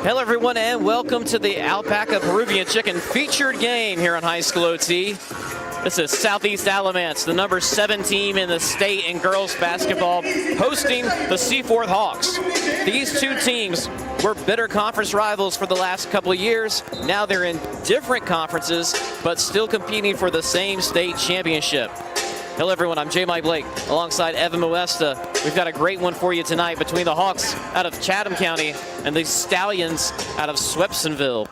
Hello everyone and welcome to the Alpaca Peruvian Chicken featured game here on HighSchoolOT. This is Southeast Alamance, the number 7 team in the state in girls basketball, hosting the Seaforth Hawks. These two teams were bitter conference rivals for the last couple of years. Now they're in different conferences, but still competing for the same state championship. Hello everyone, I'm J. Mike Blake alongside Evan Moesta. We've got a great one for you tonight between the Hawks out of Chatham County and the Stallions out of Swepsonville.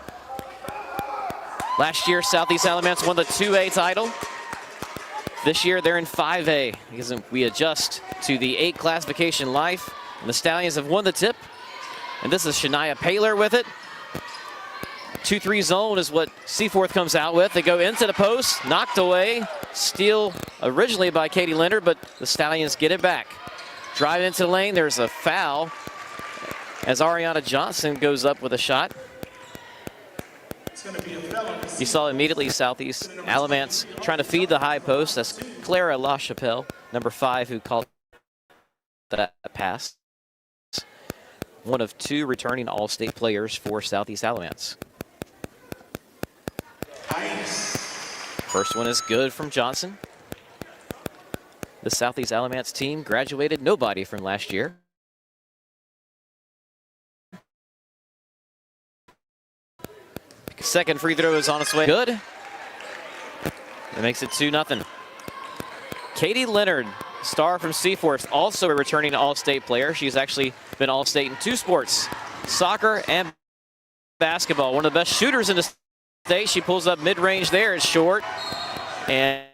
Last year, Southeast Alamance won the 2A title. This year, they're in 5A because we adjust to the 8 classification life. And the Stallions have won the tip. And this is Shania Paler with it. 2-3 zone is what Seaforth comes out with. They go into the post, knocked away. Steal originally by Katie Leonard, but the Stallions get it back. Drive into the lane, there's a foul as Ariana Johnson goes up with a shot. You saw immediately Southeast Alamance trying to feed the high post. That's Clara LaChapelle, number 5, who called that pass. One of 2 returning All-State players for Southeast Alamance. First one is good from Johnson. The Southeast Alamance team graduated nobody from last year. Second free throw is on its way. Good. That makes it 2-0. Katie Leonard, star from Seaforth, also a returning All-State player. She's actually been All-State in 2 sports, soccer and basketball. One of the best shooters in the state. She pulls up mid-range there. It's short. And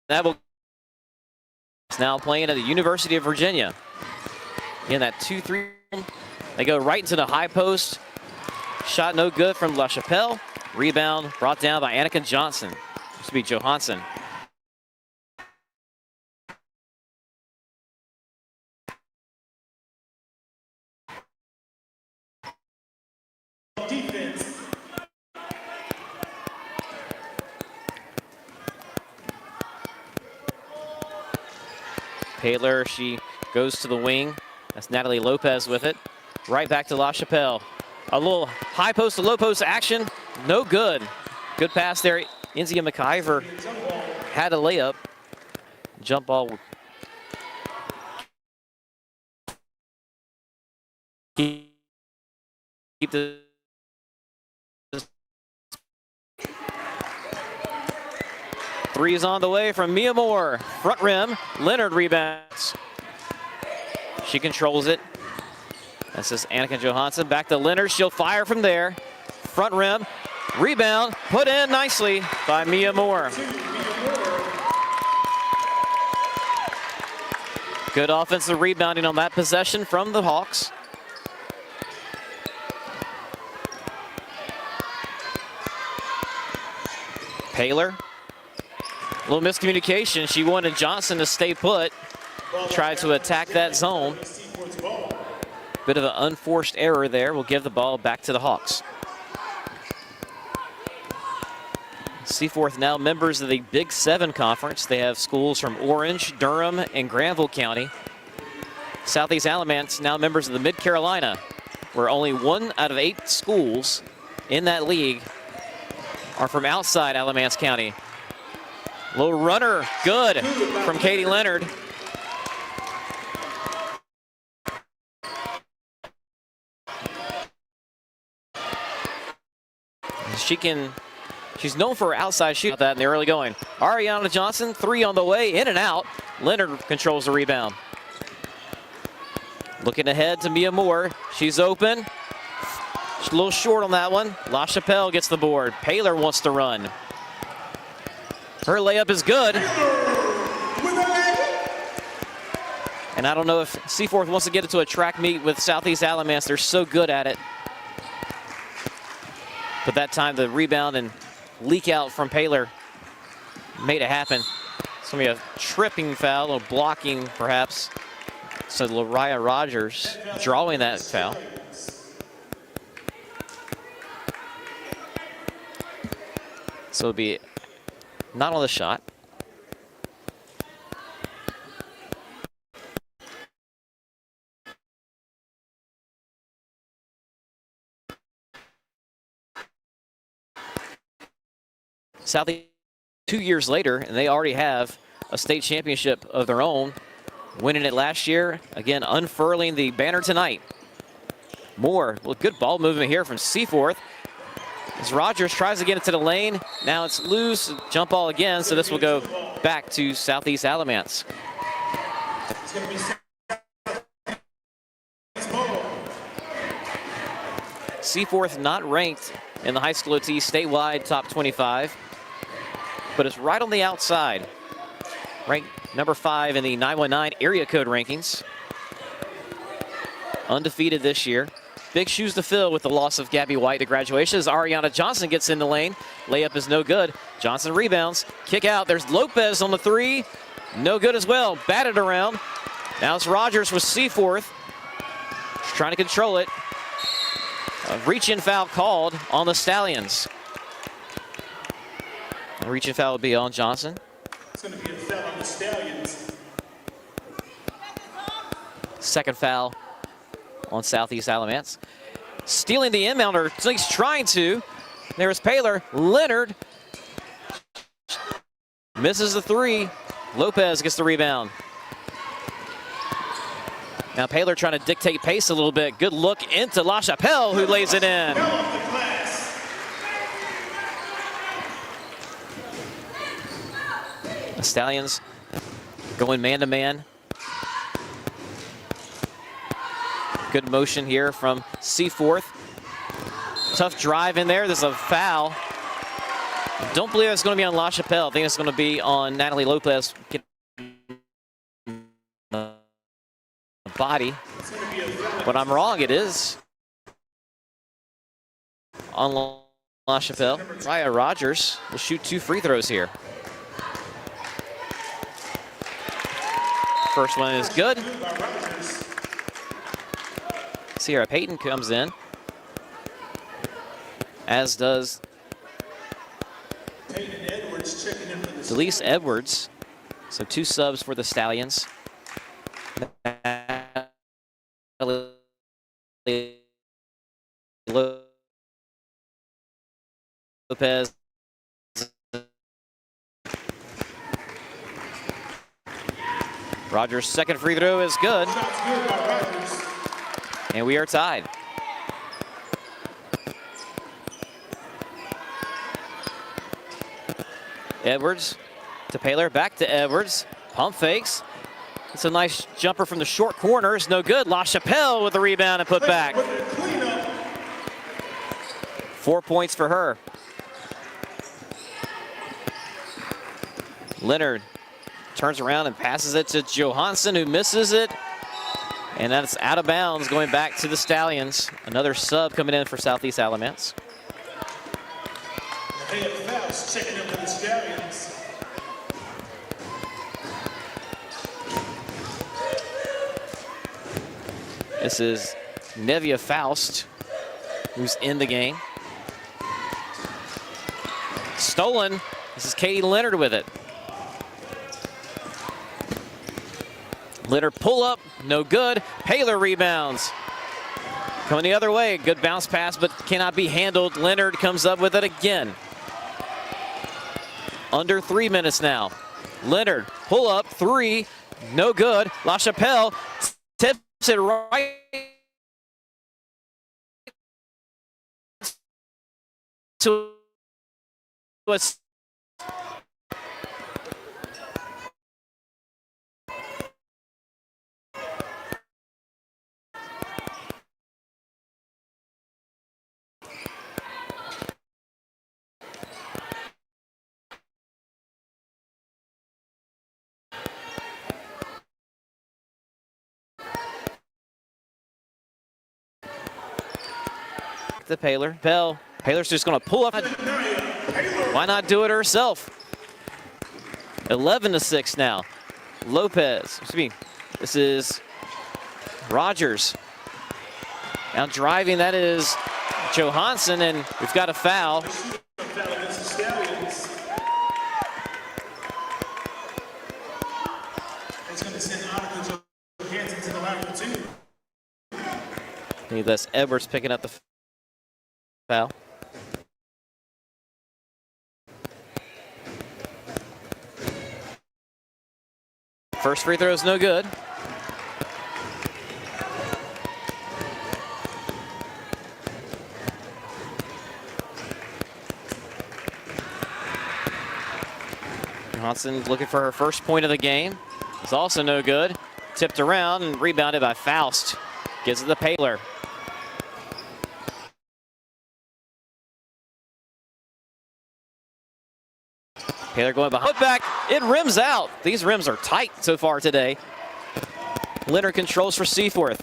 that will now playing at the University of Virginia. In that 2-3, they go right into the high post. Shot no good from LaChapelle. Rebound brought down by Annika Johnson. Used to be Johansson. Paler, she goes to the wing. That's Natalie Lopez with it. Right back to LaChapelle. A little high post to low post action. No good. Good pass there. Inzia McIver had a layup. Jump ball. Keep the three is on the way from Mia Moore. Front rim. Leonard rebounds. She controls it. This is Annika Johansson. Back to Leonard. She'll fire from there. Front rim. Rebound. Put in nicely by Mia Moore. Good offensive rebounding on that possession from the Hawks. Paler. A little miscommunication. She wanted Johnson to stay put. Tried to attack that zone. Bit of an unforced error there. We'll give the ball back to the Hawks. Seaforth now members of the Big 7 Conference. They have schools from Orange, Durham, and Granville County. Southeast Alamance now members of the Mid-Carolina, where only 1 out of 8 schools in that league are from outside Alamance County. Little runner, good from Katie Leonard. She's known for her outside shoot that in the early going. Ariana Johnson, 3 on the way, in and out. Leonard controls the rebound. Looking ahead to Mia Moore. She's open. She's a little short on that one. LaChapelle gets the board. Paler wants to run. Her layup is good. And I don't know if Seaforth wants to get it to a track meet with Southeast Alamance. They're so good at it. But that time the rebound and leak out from Paler made it happen. It's going to be a tripping foul, or blocking perhaps. So Lariah Rogers drawing that foul. So it'll be Not on the shot. Southeast 2 years later, and they already have a state championship of their own, winning it last year. Again, unfurling the banner tonight. Moore, well, good ball movement here from Seaforth. As Rogers tries to get into the lane, now it's loose, jump ball again, so this will go back to Southeast Alamance. Seaforth not ranked in the high school OT statewide top 25, but it's right on the outside. Ranked number 5 in the 919 area code rankings. Undefeated this year. Big shoes to fill with the loss of Gabby White to graduation as Ariana Johnson gets in the lane. Layup is no good. Johnson rebounds. Kick out. There's Lopez on the 3. No good as well. Batted around. Now it's Rogers with Seaforth. She's trying to control it. A reach-in foul called on the Stallions. A reach-in foul will be on Johnson. It's going to be a foul on the Stallions. Second foul on Southeast Alamance. Stealing the inbound, or at least trying to. There's Paylor. Leonard misses the 3. Lopez gets the rebound. Now Paylor trying to dictate pace a little bit. Good look into LaChapelle, who lays it in. The Stallions going man-to-man. Good motion here from Seaforth. Tough drive in there. There's a foul. Don't believe it's going to be on LaChapelle. I think it's going to be on Natalie Lopez. Body. But I'm wrong. It is on LaChapelle. Raya Rogers will shoot 2 free throws here. First one is good. Sierra Payton comes in, as does Delise Edwards. So 2 subs for the Stallions. Lopez. Rogers' second free throw is good. And we are tied. Edwards to Paylor, back to Edwards. Pump fakes. It's a nice jumper from the short corner. It's no good. LaChapelle with the rebound and put back. 4 points for her. Leonard turns around and passes it to Johansson, who misses it. And that's out of bounds, going back to the Stallions. Another sub coming in for Southeast Alamance. Checking in for the Stallions. This is Nevia Faust, who's in the game. Stolen. This is Katie Leonard with it. Leonard pull up, no good. Paylor rebounds. Coming the other way, good bounce pass, but cannot be handled. Leonard comes up with it again. Under 3 minutes now. Leonard, pull up, 3, no good. LaChapelle tips it right to us. To Paylor. Paylor's just going to pull up. Why not do it herself? 11-6 now. Lopez. Excuse me. This is Rogers. Now driving, that is Johansson, and we've got a foul. believe that's Edwards picking up the foul. First free throw is no good. Johnson looking for her first point of the game. It's also no good. Tipped around and rebounded by Faust. Gives it to Paler. Paler going behind. Put back. It rims out. These rims are tight so far today. Leonard controls for Seaforth.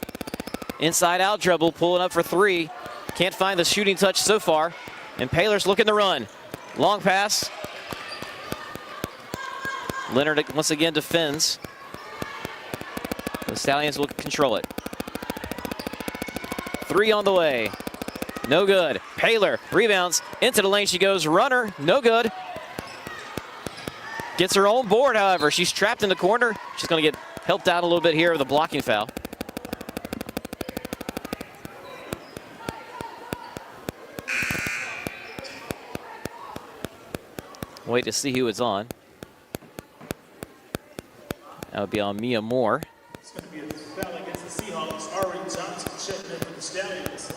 Inside out dribble, pulling up for three. Can't find the shooting touch so far. And Paler's looking to run. Long pass. Leonard once again defends. The Stallions will control it. Three on the way. No good. Paler rebounds. Into the lane she goes. Runner. No good. Gets her own board, however. She's trapped in the corner. She's going to get helped out a little bit here with a blocking foul. Wait to see who it's on. That would be on Mia Moore. It's going to be a foul against the Seahawks. Ari Johnson checking in for the Stallions.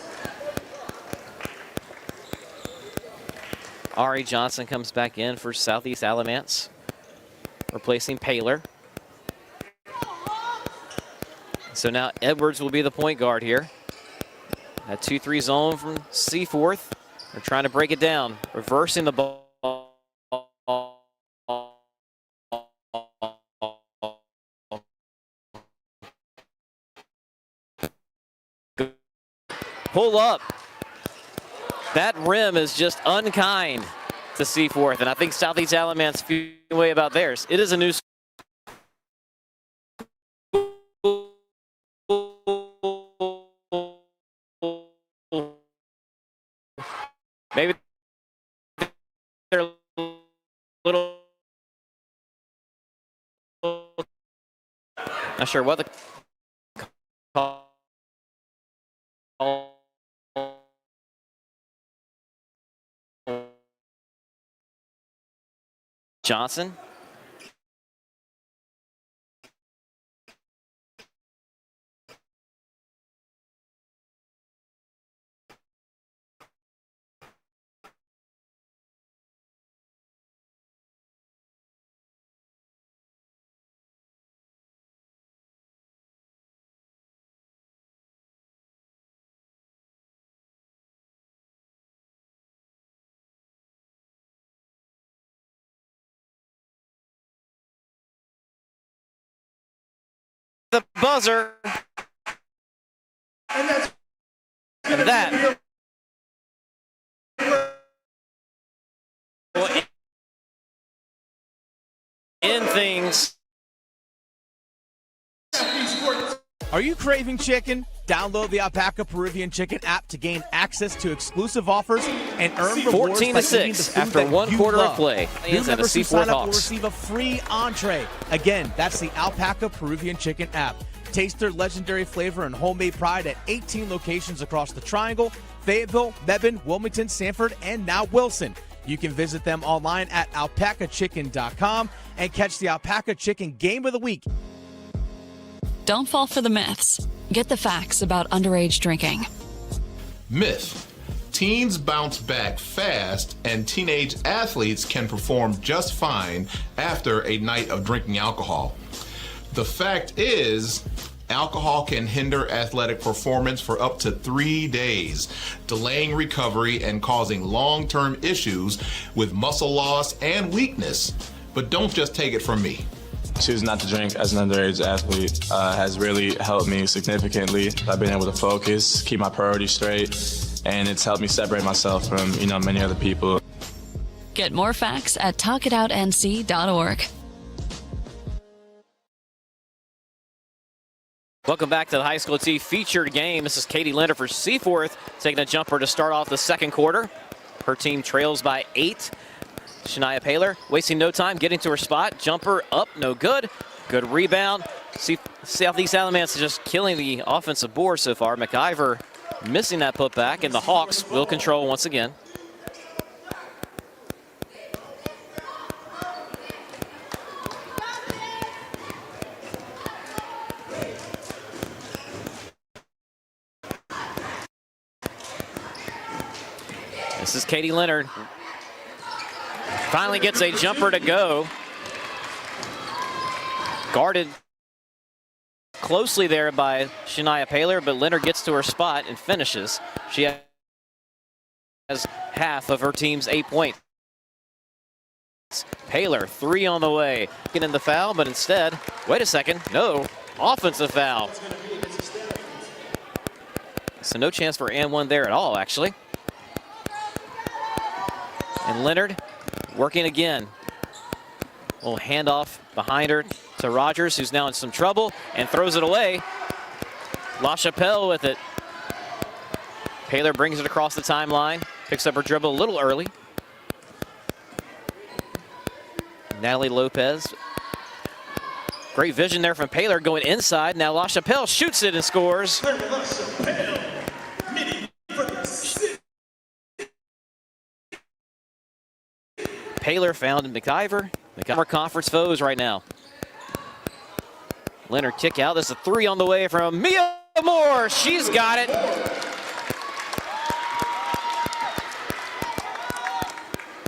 Ari Johnson comes back in for Southeast Alamance, replacing Paler. So now Edwards will be the point guard here. That 2-3 zone from Seaforth. They're trying to break it down, reversing the ball. Pull up. That rim is just unkind to Seaforth, and I think Southeast Alamance feeling way about theirs. It is a new maybe they're a little not sure what the call. Johnson. The buzzer. And that will end things. Are you craving chicken? Download the Alpaca Peruvian Chicken app to gain access to exclusive offers and earn rewards 14-6 after one quarter of play. New members who sign up will Hawks. receive a free entree. Again, that's the Alpaca Peruvian Chicken app. Taste their legendary flavor and homemade pride at 18 locations across the Triangle, Fayetteville, Mebane, Wilmington, Sanford, and now Wilson. You can visit them online at alpacachicken.com and catch the Alpaca Chicken Game of the Week. Don't fall for the myths. Get the facts about underage drinking. Myth. Teens bounce back fast and teenage athletes can perform just fine after a night of drinking alcohol. The fact is, alcohol can hinder athletic performance for up to 3 days, delaying recovery and causing long-term issues with muscle loss and weakness. But don't just take it from me. Choosing not to drink as an underage athlete has really helped me significantly. I've been able to focus, keep my priorities straight, and it's helped me separate myself from, many other people. Get more facts at talkitoutnc.org. Welcome back to the HighSchoolOT featured game. This is Katie Leonard for Seaforth taking a jumper to start off the second quarter. Her team trails by 8. Shania Paler wasting no time, getting to her spot. Jumper up, no good. Good rebound. Southeast Alamance is just killing the offensive board so far. McIver missing that putback, and the Hawks will control once again. This is Katie Leonard. Finally gets a jumper to go. Guarded closely there by Shania Paler, but Leonard gets to her spot and finishes. She has half of her team's 8 points. Paler, 3 on the way. Getting the foul, but instead, wait a second, no, offensive foul. So no chance for and one there at all, actually. And Leonard working again. Little handoff behind her to Rogers, who's now in some trouble, and throws it away. LaChapelle with it. Paler brings it across the timeline, picks up her dribble a little early. Natalie Lopez. Great vision there from Paler going inside. Now LaChapelle shoots it and scores. Paler found in McIver. McIver conference foes right now. Leonard kick out. There's a 3 on the way from Mia Moore. She's got it.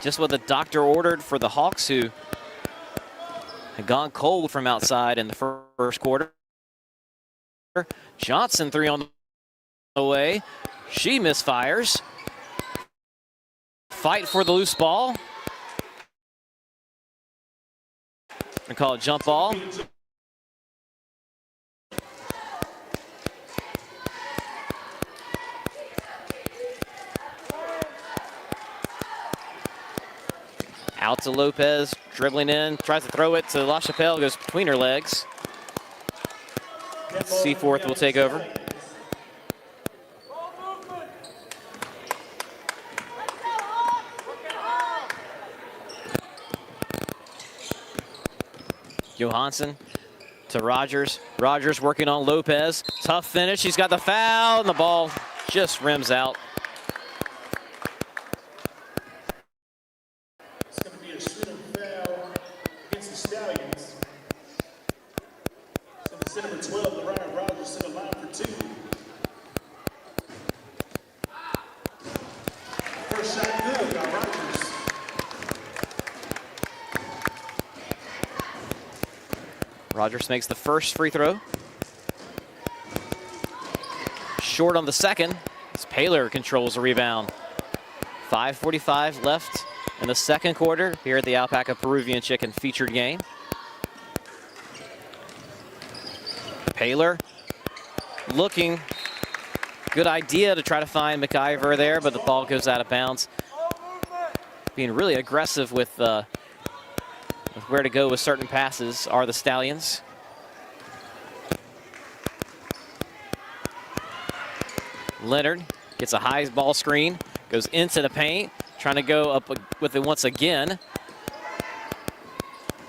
Just what the doctor ordered for the Hawks, who had gone cold from outside in the first quarter. Johnson 3 on the way. She misfires. Fight for the loose ball. I call it jump ball. Out to Lopez, dribbling in, tries to throw it to LaChapelle, goes between her legs. Seaforth will take over. Johansson to Rogers. Rogers working on Lopez. Tough finish. He's got the foul, and the ball just rims out. It's going to be a shooting foul against the Stallions. So the center of 12, Ryan Rogers, to the line for 2. First shot good by Rogers. Rogers makes the first free throw. Short on the second, as Paler controls the rebound. 5:45 left in the second quarter here at the Alpaca Peruvian Chicken featured game. Paler looking. Good idea to try to find McIver there, but the ball goes out of bounds. Being really aggressive with where to go with certain passes are the Stallions. Leonard gets a high ball screen, goes into the paint, trying to go up with it once again.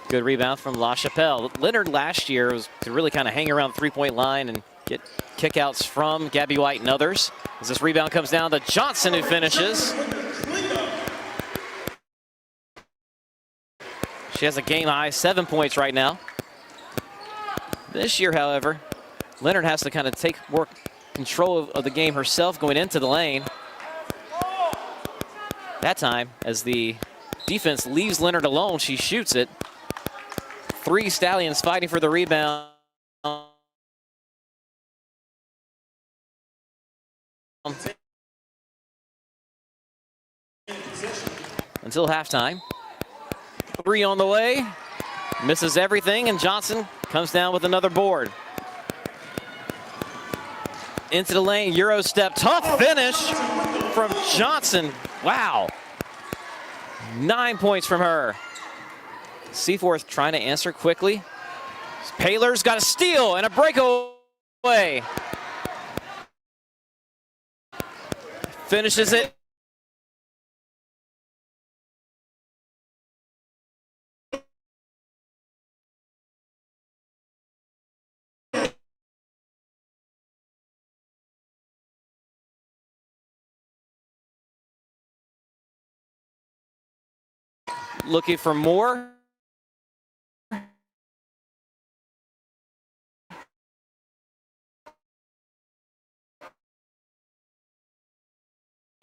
Good rebound from LaChapelle. Leonard last year was to really kind of hang around the three-point line and get kickouts from Gabby White and others. As this rebound comes down to Johnson, who finishes. She has a game-high 7 points right now. This year, however, Leonard has to kind of take more control of the game herself going into the lane. That time, as the defense leaves Leonard alone, she shoots it. 3 Stallions fighting for the rebound. Until halftime. 3 on the way, misses everything, and Johnson comes down with another board. Into the lane, Euro step, tough finish from Johnson. Wow, 9 points from her. Seaforth trying to answer quickly. Paler's got a steal and a breakaway. Finishes it. looking for more.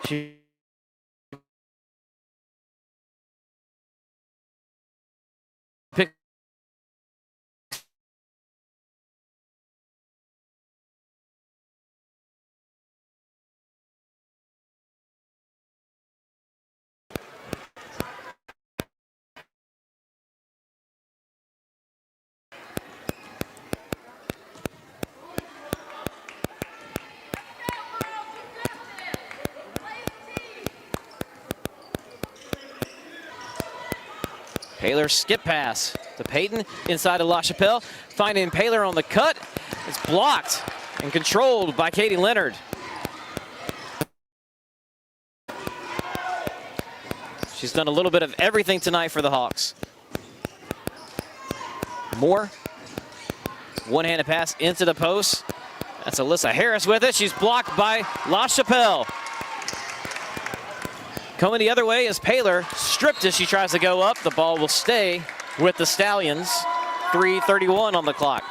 She picked Paylor skip pass to Peyton inside of LaChapelle. Finding Paylor on the cut. It's blocked and controlled by Katie Leonard. She's done a little bit of everything tonight for the Hawks. Moore. One-handed pass into the post. That's Alyssa Harris with it. She's blocked by LaChapelle. Coming the other way is Paylor, stripped as she tries to go up. The ball will stay with the Stallions. 3:31 on the clock.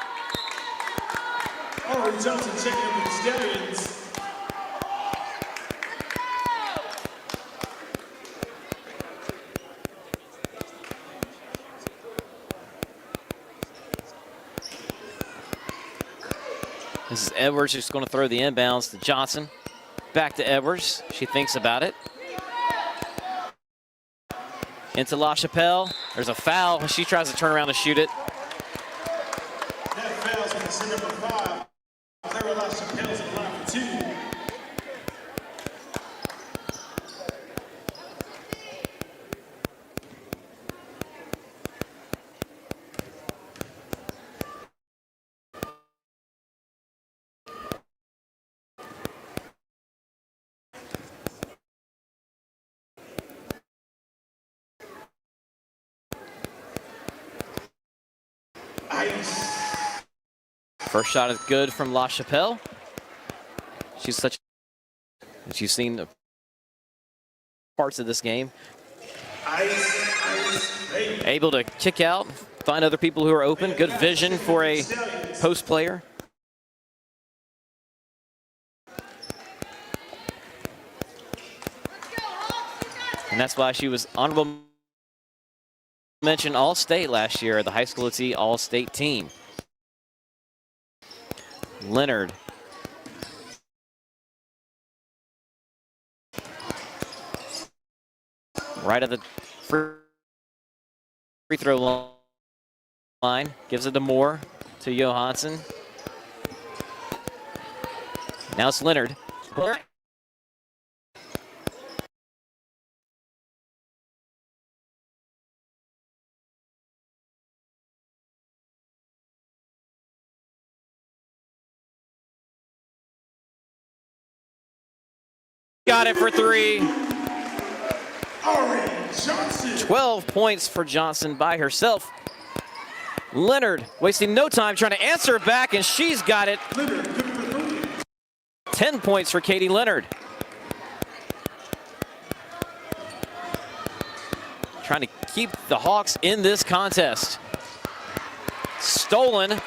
Aubrey Johnson checking in with the Stallions. This is Edwards who's going to throw the inbounds to Johnson. Back to Edwards. She thinks about it. Into LaChapelle. There's a foul. She tries to turn around and shoot it. That foul's on the center number 5. Clara LaChapelle's in line for 2. First shot is good from LaChapelle. She's such. She's seen the parts of this game. Able to kick out, find other people who are open. Good vision for a post player. And that's why she was honorable mention All-State last year, the HighSchoolOT All-State team. Leonard. Right at the free throw line. Gives it to Moore, to Johansson. Now it's Leonard. Got it for 3. 12 points for Johnson by herself. Leonard wasting no time trying to answer back, and she's got it. 10 points for Katie Leonard. Trying to keep the Hawks in this contest. Stolen.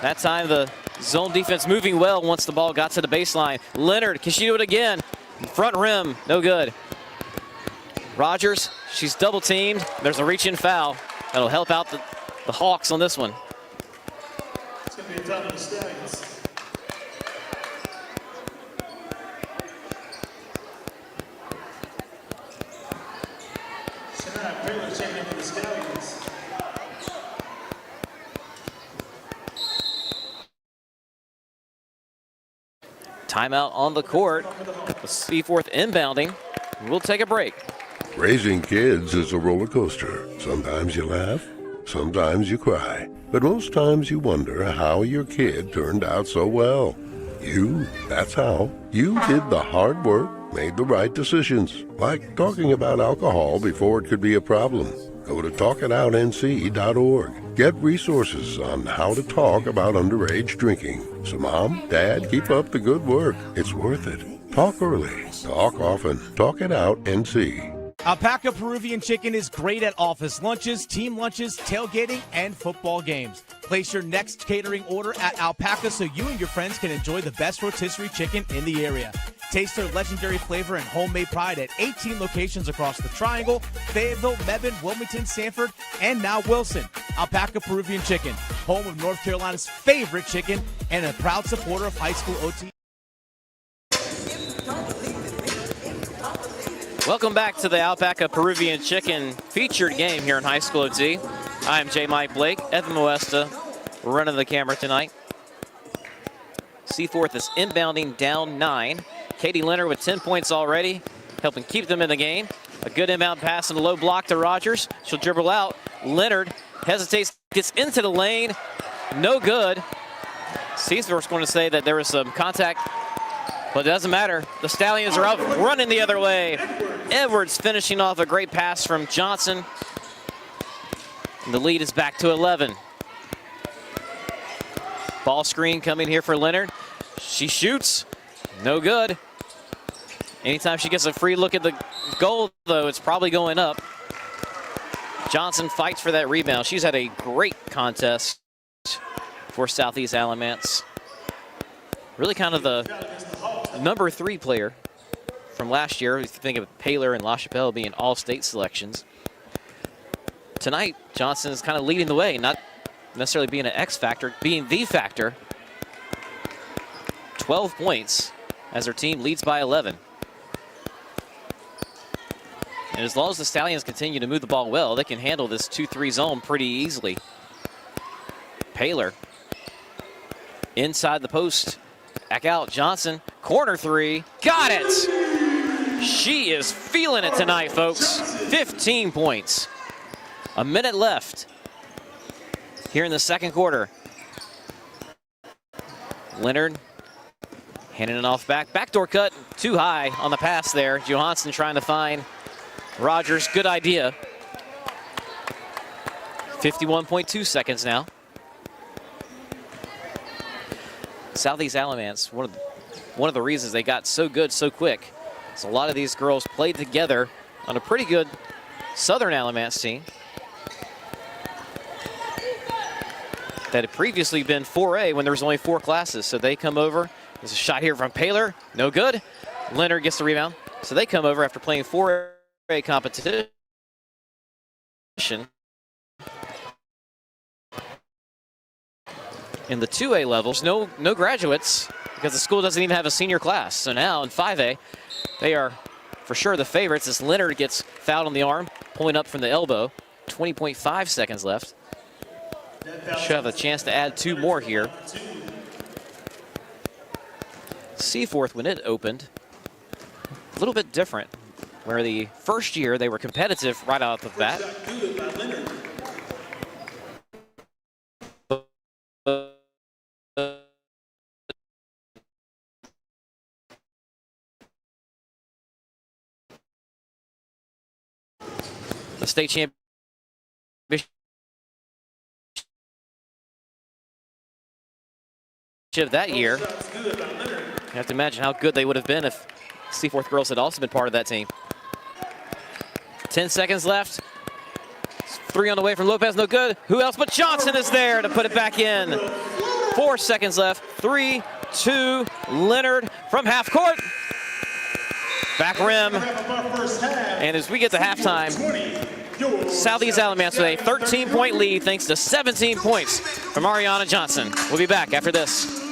That time the zone defense moving well once the ball got to the baseline. Leonard, can she do it again? Front rim, no good. Rogers, she's double teamed. There's a reach-in foul. That'll help out the Hawks on this one. It's going to be a time for the Stallions. Tonight, Paylor checking in for the Stallions. Timeout on the court. The Seaforth inbounding. We'll take a break. Raising kids is a roller coaster. Sometimes you laugh, sometimes you cry, but most times you wonder how your kid turned out so well. That's how. You did the hard work, made the right decisions, like talking about alcohol before it could be a problem. Go to talkitoutnc.org. Get resources on how to talk about underage drinking. So Mom, Dad, keep up the good work. It's worth it. Talk early. Talk often. Talk it out, NC. Alpaca Peruvian Chicken is great at office lunches, team lunches, tailgating, and football games. Place your next catering order at Alpaca so you and your friends can enjoy the best rotisserie chicken in the area. Taste their legendary flavor and homemade pride at 18 locations across the Triangle, Fayetteville, Mebane, Wilmington, Sanford, and now Wilson. Alpaca Peruvian Chicken, home of North Carolina's favorite chicken and a proud supporter of high school OT. Welcome back to the Alpaca Peruvian Chicken featured game here in High School OT. I'm J. Mike Blake, Evan Moesta running the camera tonight. Seaforth is inbounding down 9. Katie Leonard with 10 points already, helping keep them in the game. A good inbound pass and a low block to Rogers. She'll dribble out. Leonard hesitates, gets into the lane. No good. Seaforth's going to say that there was some contact, but it doesn't matter. The Stallions are up, running the other way. Edwards finishing off a great pass from Johnson. And the lead is back to 11. Ball screen coming here for Leonard. She shoots. No good. Anytime she gets a free look at the goal, though, it's probably going up. Johnson fights for that rebound. She's had a great contest for Southeast Alamance. Really kind of the number 3 player from last year. You think of Paler and LaChapelle being all-state selections. Tonight, Johnson is kind of leading the way, not necessarily being an X factor, being the factor. 12 points as her team leads by 11. And as long as the Stallions continue to move the ball well, they can handle this 2-3 zone pretty easily. Paler inside the post. Back out, Johnson, corner 3, got it! She is feeling it tonight, folks. 15 points. A minute left here in the second quarter. Leonard handing it off back. Backdoor cut, too high on the pass there. Johansson trying to find Rogers, good idea. 51.2 seconds now. Southeast Alamance, one of the reasons they got so good so quick is a lot of these girls played together on a pretty good Southern Alamance team that had previously been 4A when there was only 4 classes. So they come over. There's a shot here from Paler, no good. Leonard gets the rebound. So they come over after playing 4A competition. In the 2A levels, no graduates because the school doesn't even have a senior class. So now in 5A, they are for sure the favorites as Leonard gets fouled on the arm, pulling up from the elbow. 20.5 seconds left. Should have a chance to add 2 more here. Seaforth, when it opened, a little bit different, where the first year they were competitive right out the bat. The state championship that year. You have to imagine how good they would have been if Seaforth girls had also been part of that team. 10 seconds left. 3 on the way from Lopez, no good. Who else but Johnson is there to put it back in. 4 seconds left. 3, 2, Leonard from half court. Back rim. And as we get to halftime, Southeast Alamance with a 13-point lead thanks to 17 points from Ariana Johnson. We'll be back after this.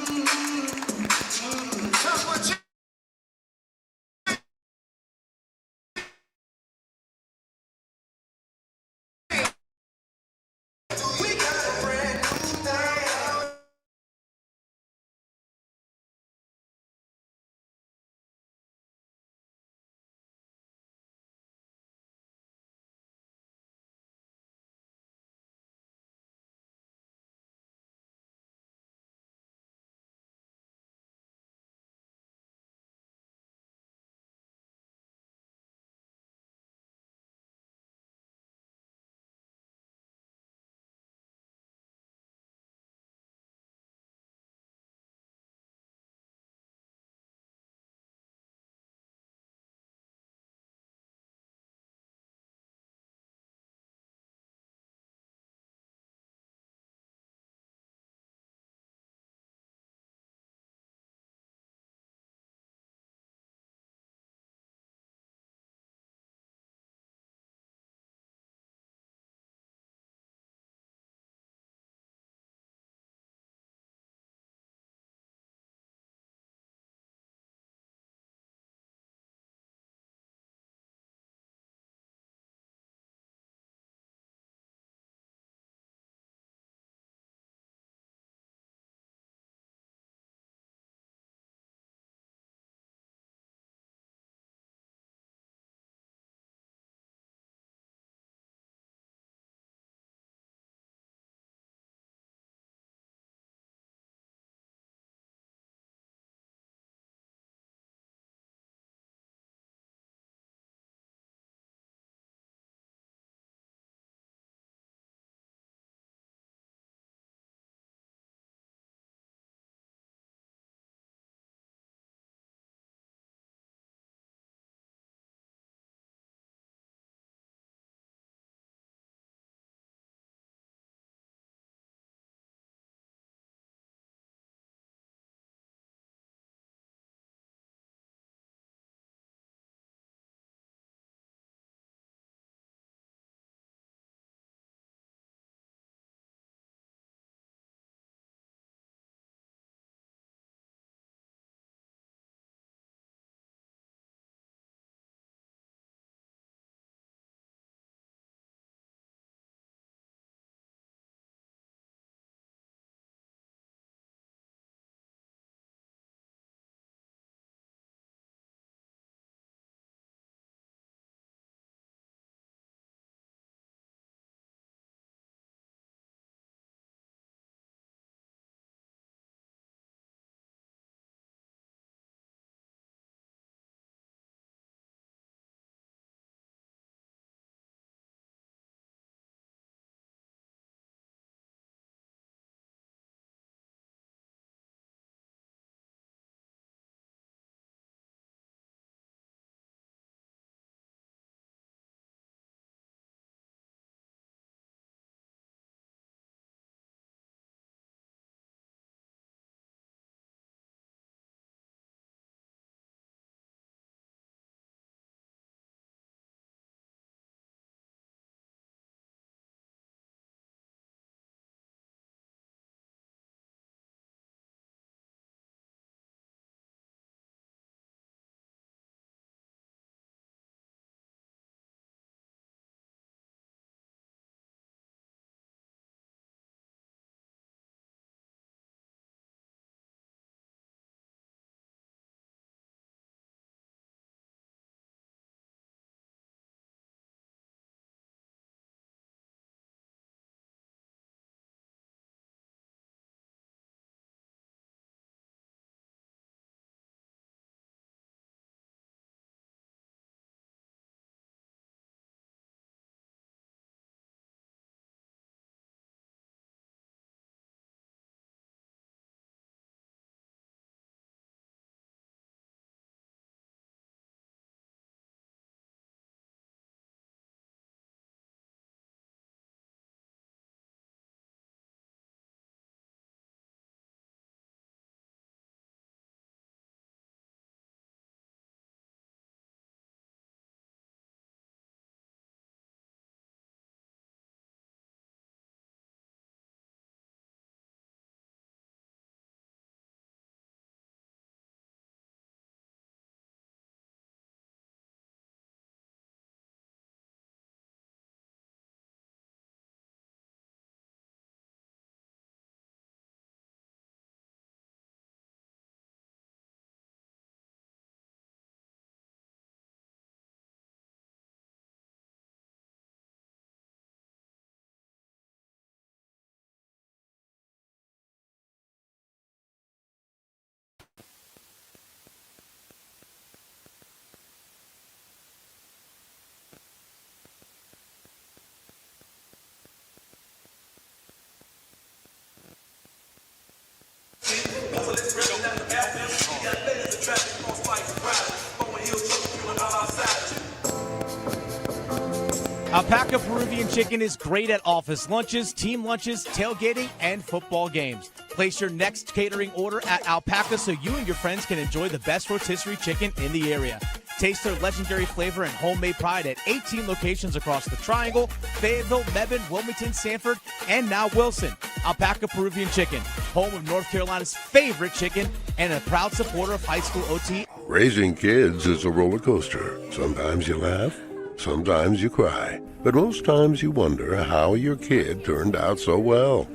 Alpaca Peruvian Chicken is great at office lunches, team lunches, tailgating, and football games. Place your next catering order at Alpaca so you and your friends can enjoy the best rotisserie chicken in the area. Taste their legendary flavor and homemade pride at 18 locations across the Triangle, Fayetteville, Mebane, Wilmington, Sanford, and now Wilson. Alpaca Peruvian Chicken, home of North Carolina's favorite chicken and a proud supporter of HighSchoolOT. Raising kids is a roller coaster. Sometimes you laugh, sometimes you cry, but most times you wonder how your kid turned out so well.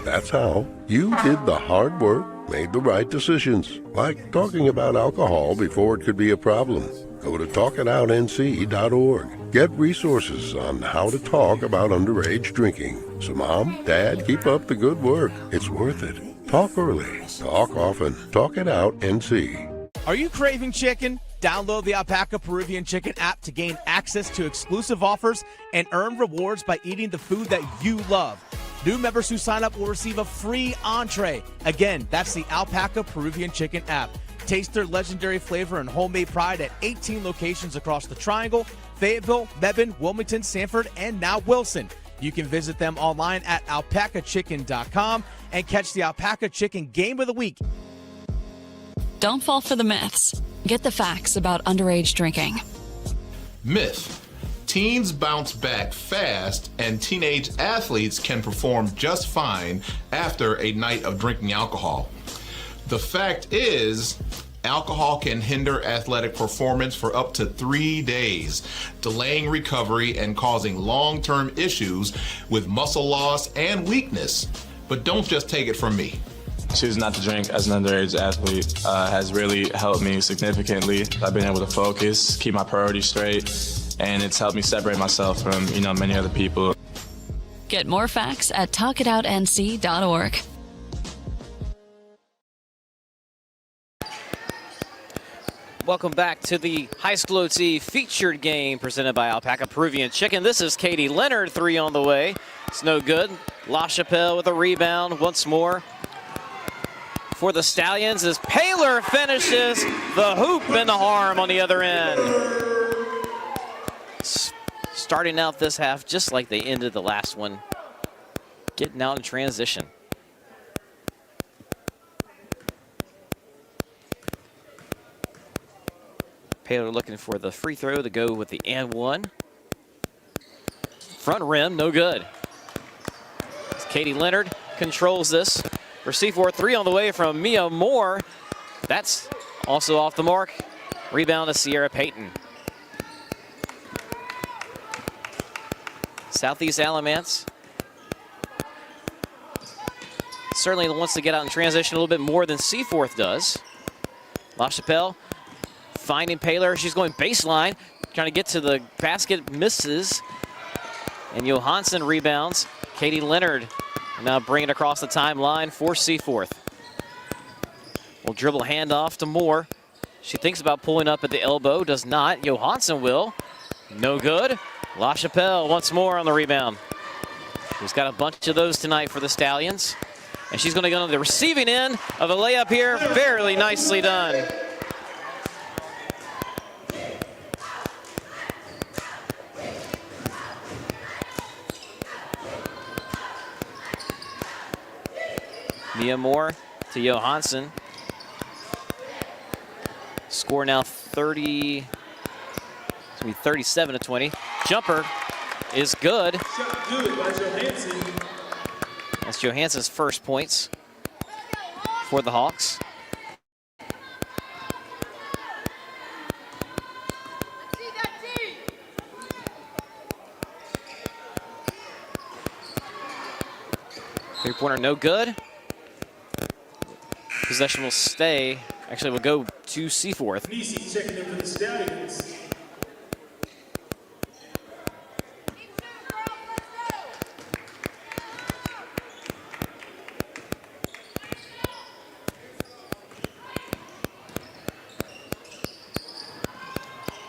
That's how. You did the hard work, made the right decisions, like talking about alcohol before it could be a problem. Go to talkitoutnc.org. Get resources on how to talk about underage drinking. So Mom, Dad, keep up the good work. It's worth it. Talk early. Talk often. Talk it out, NC. Are you craving chicken? Download the Alpaca Peruvian Chicken app to gain access to exclusive offers and earn rewards by eating the food that you love. New members who sign up will receive a free entree. Again, that's the Alpaca Peruvian Chicken app. Taste their legendary flavor and homemade pride at 18 locations across the Triangle, Fayetteville, Mebane, Wilmington, Sanford, and now Wilson. You can visit them online at alpacachicken.com and catch the Alpaca Chicken Game of the Week. Don't fall for the myths. Get the facts about underage drinking. Myth. Teens bounce back fast and teenage athletes can perform just fine after a night of drinking alcohol. The fact is, alcohol can hinder athletic performance for up to 3 days, delaying recovery and causing long-term issues with muscle loss and weakness. But don't just take it from me. Choosing not to drink as an underage athlete has really helped me significantly. I've been able to focus, keep my priorities straight, and it's helped me separate myself from, many other people. Get more facts at talkitoutnc.org. Welcome back to the HighSchoolOT featured game presented by Alpaca Peruvian Chicken. This is Katie Leonard, 3 on the way. It's no good. La Chapelle with a rebound once more. For the Stallions as Paylor finishes the hoop and the harm on the other end. Starting out this half just like they ended the last one. Getting out in transition. Paylor looking for the free throw to go with the and one. Front rim, no good. As Katie Leonard controls this. For Seaforth, 3 on the way from Mia Moore. That's also off the mark. Rebound to Sierra Payton. Southeast Alamance certainly wants to get out in transition a little bit more than Seaforth does. La Chapelle finding Paylor. She's going baseline, trying to get to the basket, misses. And Johansson rebounds. Katie Leonard now bring it across the timeline for Seaforth. Will dribble handoff to Moore. She thinks about pulling up at the elbow, does not. Johansson will. No good. La Chapelle once more on the rebound. She's got a bunch of those tonight for the Stallions. And she's going to go on the receiving end of a layup here. Fairly nicely done. Mia Moore to Johansson. Score now 30, it's gonna be 37-20. Jumper is good. That's Johansson's first points for the Hawks. Three-pointer no good. Possession will stay. Actually, we'll go to Seaforth. Nisi checking in for the Stallions.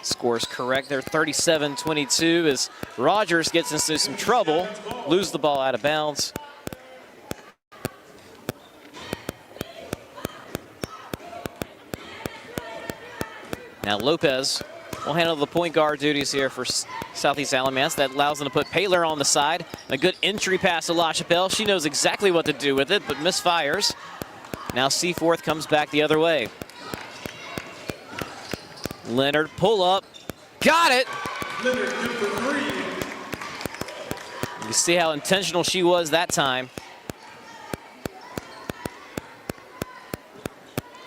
Scores correct there, 37-22 as Rogers gets into some trouble, lose the ball out of bounds. Now Lopez will handle the point guard duties here for Southeast Alamance. That allows them to put Paylor on the side. A good entry pass to LaChapelle. She knows exactly what to do with it, but misfires. Now Seaforth comes back the other way. Leonard, pull up. Got it! Leonard, number 3. You see how intentional she was that time.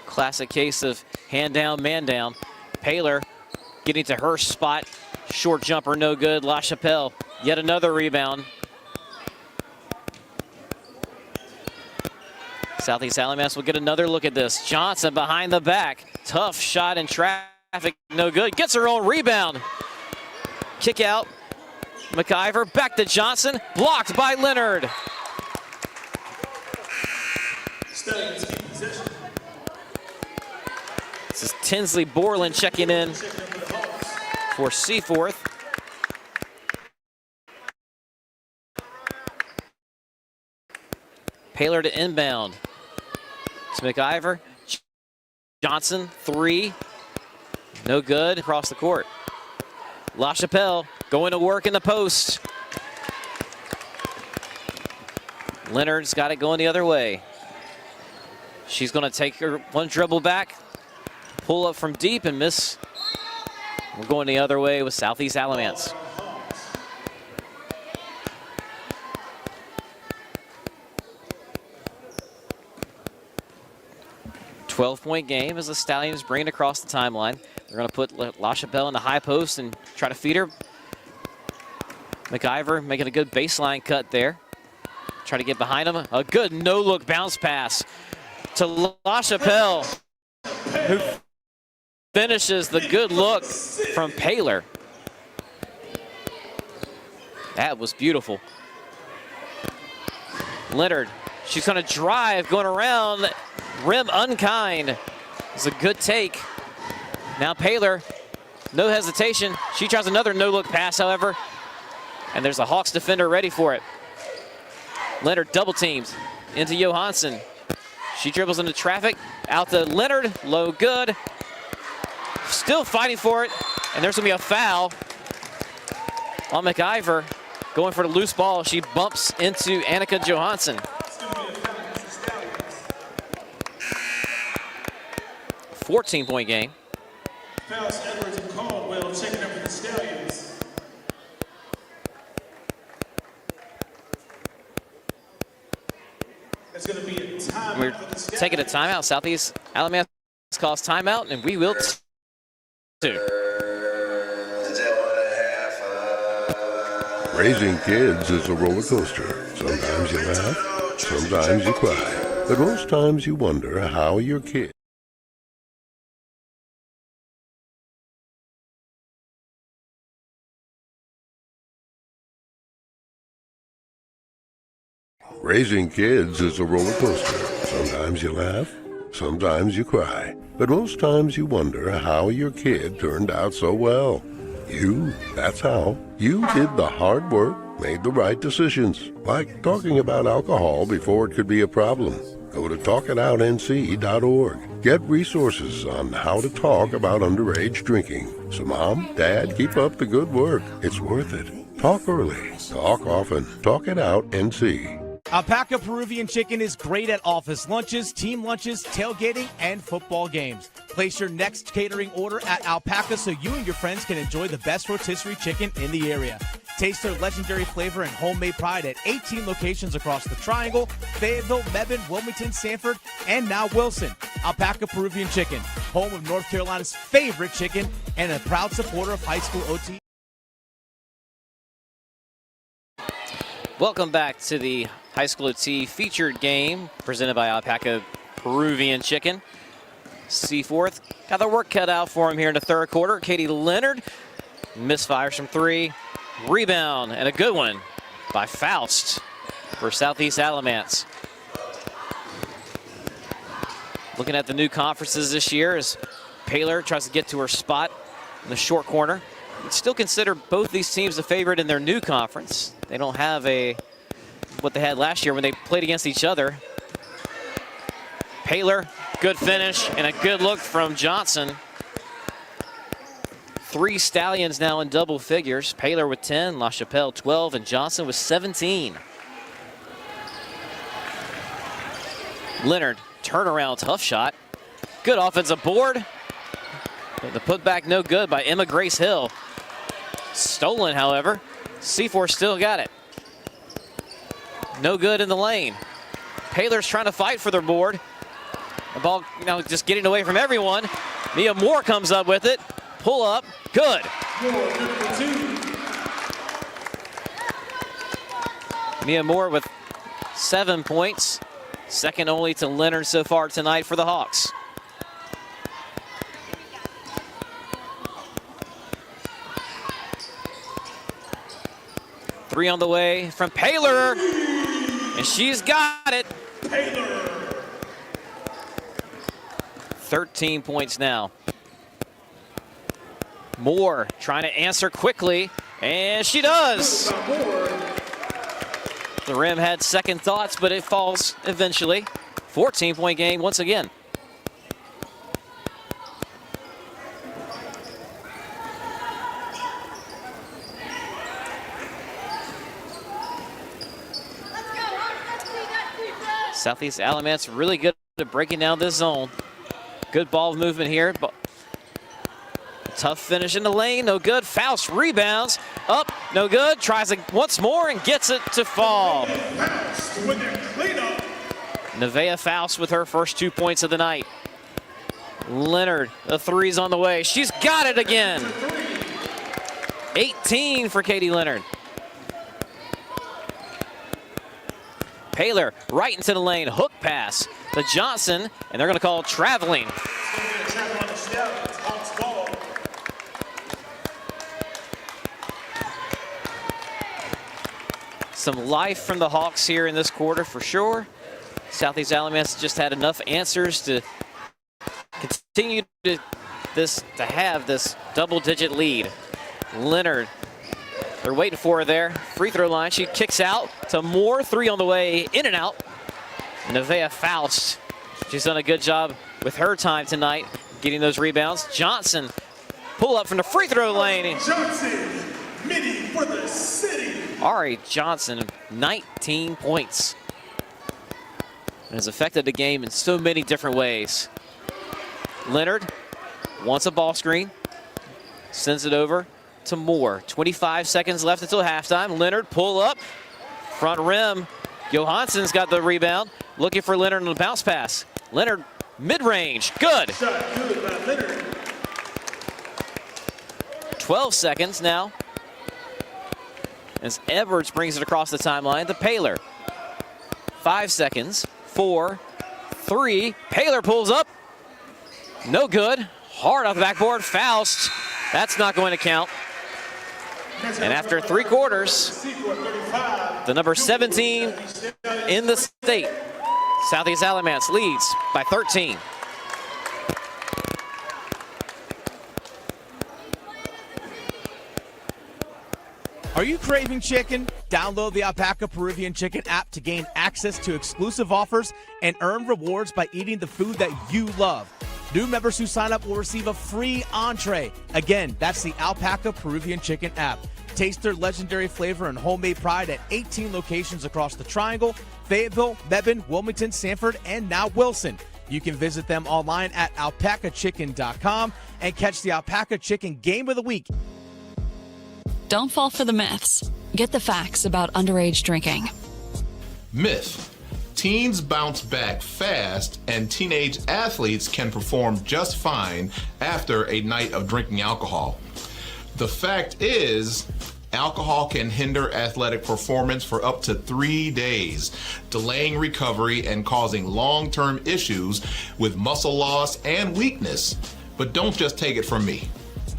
Classic case of hand down, man down. Paylor getting to her spot. Short jumper, no good. LaChapelle, yet another rebound. Southeast Alamance will get another look at this. Johnson behind the back. Tough shot in traffic, no good. Gets her own rebound. Kick out. McIver back to Johnson. Blocked by Leonard. Stallions keep possession. This is Tinsley Borland checking in for Seaforth. Paylor to inbound. It's McIver. Johnson, 3. No good. Across the court. LaChapelle going to work in the post. Leonard's got it going the other way. She's going to take her one dribble back. Pull up from deep and miss. We're going the other way with Southeast Alamance. .12-point game as the Stallions bring it across the timeline. They're going to put LaChapelle in the high post and try to feed her. McIver making a good baseline cut there. Try to get behind him. A good no-look bounce pass to LaChapelle, who finishes the good look from Paylor. That was beautiful. Leonard, she's going to drive, going around. Rim unkind. It's a good take. Now Paylor, no hesitation. She tries another no-look pass, however, and there's a Hawks defender ready for it. Leonard double teams into Johansson. She dribbles into traffic, out to Leonard, low good. Still fighting for it, and there's gonna be a foul on McIver. Going for the loose ball, she bumps into Annika Johansson. 14-point game. Fouls Edwards and Caldwell checking up for the Stallions. There's going to be a timeout. We're taking a timeout. Southeast Alamance calls timeout, and we will too. Raising kids is a roller coaster. Sometimes you laugh, sometimes you cry, but most times you wonder how your kid. Raising kids is a roller coaster. Sometimes you laugh, sometimes you cry, but most times you wonder how your kid turned out so well. That's how. You did the hard work, made the right decisions, like talking about alcohol before it could be a problem. Go to talkitoutnc.org. Get resources on how to talk about underage drinking. So Mom, Dad, keep up the good work. It's worth it. Talk early, talk often. Talk it out, NC. Alpaca Peruvian Chicken is great at office lunches, team lunches, tailgating, and football games. Place your next catering order at Alpaca so you and your friends can enjoy the best rotisserie chicken in the area. Taste their legendary flavor and homemade pride at 18 locations across the Triangle, Fayetteville, Mebane, Wilmington, Sanford, and now Wilson. Alpaca Peruvian Chicken, home of North Carolina's favorite chicken and a proud supporter of HighSchoolOT. Welcome back to the HighSchoolOT featured game presented by Alpaca Peruvian Chicken. Seaforth got the work cut out for him here in the third quarter. Katie Leonard misfires from 3. Rebound, and a good one by Faust for Southeast Alamance. Looking at the new conferences this year as Paylor tries to get to her spot in the short corner. You'd still consider both these teams the favorite in their new conference. They don't have what they had last year when they played against each other. Paylor, good finish and a good look from Johnson. 3 Stallions now in double figures. Paler with 10, LaChapelle 12, and Johnson with 17. Leonard, turnaround, tough shot. Good offensive board. But the putback no good by Emma Grace Hill. Stolen, however. Seaforth still got it. No good in the lane. Paler's trying to fight for their board. The ball now just getting away from everyone. Mia Moore comes up with it. Pull up, good. Mia Moore with 7 points. Second only to Leonard so far tonight for the Hawks. Three on the way from Paler, and she's got it. 13 points now. Moore trying to answer quickly, and she does. The rim had second thoughts, but it falls eventually. 14-point game once again. Southeast Alamance really good at breaking down this zone. Good ball movement here. But tough finish in the lane, no good. Faust rebounds, up, no good. Tries it once more and gets it to fall. Nevaeh Faust with her first 2 points of the night. Leonard, the three's on the way. She's got it again. 18 for Katie Leonard. Paler right into the lane, hook pass to Johnson, and they're going to call traveling. Some life from the Hawks here in this quarter for sure. Southeast Alamance just had enough answers to continue to have this double-digit lead. Leonard, they're waiting for her there. Free throw line, she kicks out to Moore. Three on the way, in and out. Nevaeh Faust, she's done a good job with her time tonight, getting those rebounds. Johnson, pull up from the free throw lane. Johnson, midi for the city. Ari Johnson, 19 points. And has affected the game in so many different ways. Leonard wants a ball screen, sends it over to Moore. 25 seconds left until halftime. Leonard pull up, front rim. Johansson's got the rebound, looking for Leonard on the bounce pass. Leonard mid-range, good. Shot good by Leonard. 12 seconds now as Edwards brings it across the timeline to Paler. 5 seconds, 4, 3, Paler pulls up, no good. Hard off the backboard, Faust, that's not going to count. And after 3 quarters, the number 17 in the state, Southeast Alamance, leads by 13. Are you craving chicken? Download the Alpaca Peruvian Chicken app to gain access to exclusive offers and earn rewards by eating the food that you love. New members who sign up will receive a free entree. Again, that's the Alpaca Peruvian Chicken app. Taste their legendary flavor and homemade pride at 18 locations across the Triangle, Fayetteville, Mebane, Wilmington, Sanford, and now Wilson. You can visit them online at alpacachicken.com and catch the Alpaca Chicken Game of the Week. Don't fall for the myths. Get the facts about underage drinking. Myth: teens bounce back fast and teenage athletes can perform just fine after a night of drinking alcohol. The fact is, alcohol can hinder athletic performance for up to 3 days, delaying recovery and causing long-term issues with muscle loss and weakness. But don't just take it from me.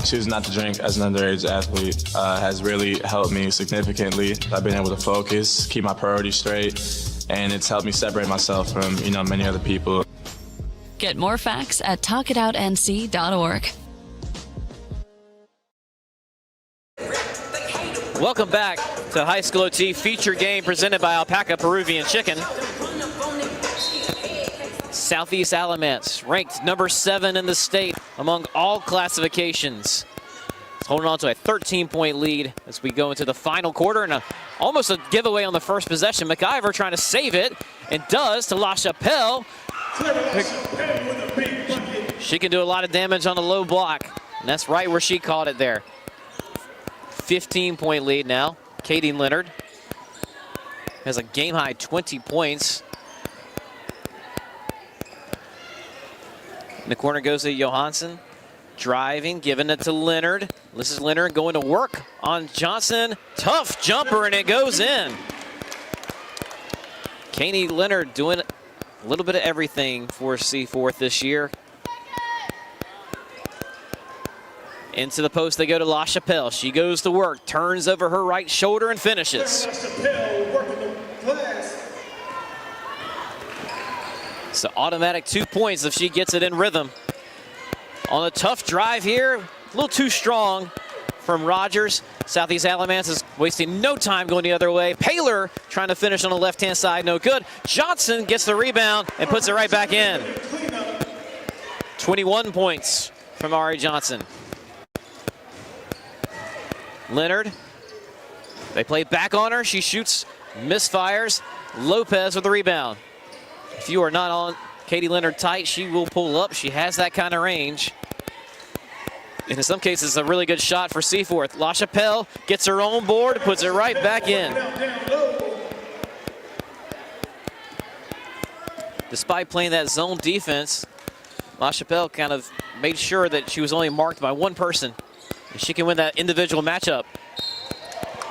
Choosing not to drink as an underage athlete has really helped me significantly. I've been able to focus, keep my priorities straight, and it's helped me separate myself from, many other people. Get more facts at talkitoutnc.org. Welcome back to High School OT feature game presented by Alpaca Peruvian Chicken. Southeast Alamance ranked number 7 in the state among all classifications. holding on to a 13-point lead as we go into the final quarter, and almost a giveaway on the first possession. McIver trying to save it, and does to LaChapelle. She can do a lot of damage on the low block, and that's right where she caught it there. 15-point lead now. Katie Leonard has a game-high 20 points. In the corner goes to Johansson. Driving, giving it to Leonard. This is Leonard going to work on Johnson. Tough jumper, and it goes in. Katie Leonard doing a little bit of everything for Seaforth this year. Into the post they go to LaChapelle. She goes to work, turns over her right shoulder and finishes. So automatic 2 points if she gets it in rhythm. On a tough drive here, a little too strong from Rogers. Southeast Alamance is wasting no time going the other way. Paylor trying to finish on the left-hand side, no good. Johnson gets the rebound and puts it right back in. 21 points from Ari Johnson. Leonard, they play back on her. She shoots, misfires. Lopez with the rebound. If you are not on Katie Leonard tight, she will pull up. She has that kind of range. And in some cases, a really good shot for Seaforth. LaChapelle gets her own board, puts it right back in. Despite playing that zone defense, LaChapelle kind of made sure that she was only marked by one person. And she can win that individual matchup.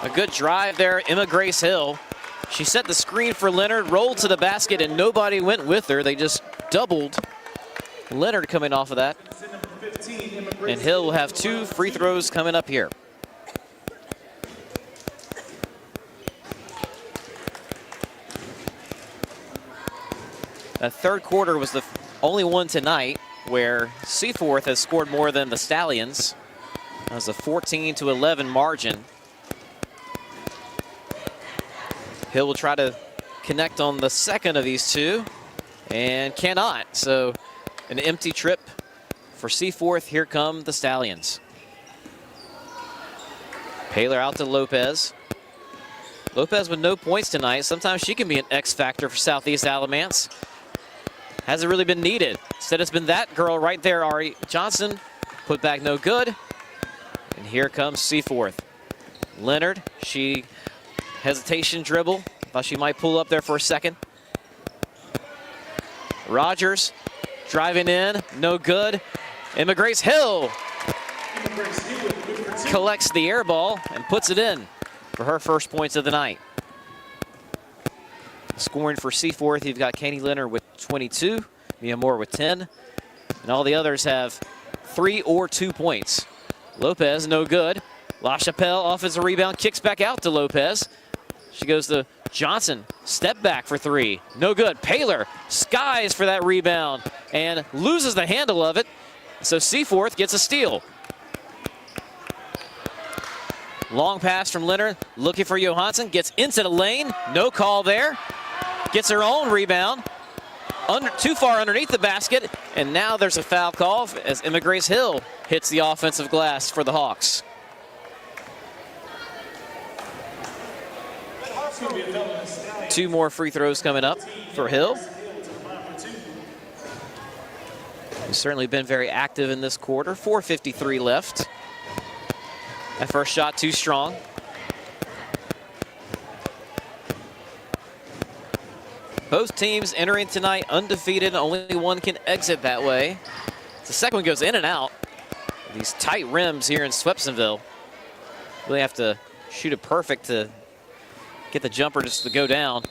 A good drive there, Emma Grace Hill. She set the screen for Leonard, rolled to the basket, and nobody went with her. They just doubled Leonard coming off of that. And Hill will have 2 free throws coming up here. That third quarter was the only one tonight where Seaforth has scored more than the Stallions. That was a 14-11 margin. Hill will try to connect on the second of these two and cannot. So an empty trip for Seaforth. Here come the Stallions. Paylor out to Lopez. Lopez with no points tonight. Sometimes she can be an X factor for Southeast Alamance. Hasn't really been needed. Instead, it's been that girl right there, Ari Johnson. Put back no good. And here comes Seaforth. Leonard, she hesitation dribble. Thought she might pull up there for a second. Rogers driving in, no good. Emma Grace Hill collects the air ball and puts it in for her first points of the night. Scoring for Seaforth, you've got Katie Leonard with 22, Mia Moore with 10, and all the others have 3 or 2 points. Lopez, no good. LaChapelle offensive rebound, kicks back out to Lopez. She goes to Johnson, step back for 3, no good. Paylor skies for that rebound and loses the handle of it. So Seaforth gets a steal. Long pass from Leonard, looking for Johansson, gets into the lane, no call there. Gets her own rebound, too far underneath the basket, and now there's a foul call as Emma Grace Hill hits the offensive glass for the Hawks. Two more free throws coming up for Hill. He's certainly been very active in this quarter. 4:53 left. That first shot too strong. Both teams entering tonight undefeated. Only one can exit that way. The second one goes in and out. These tight rims here in Swepsonville. Really have to shoot it perfect to get the jumper just to go down.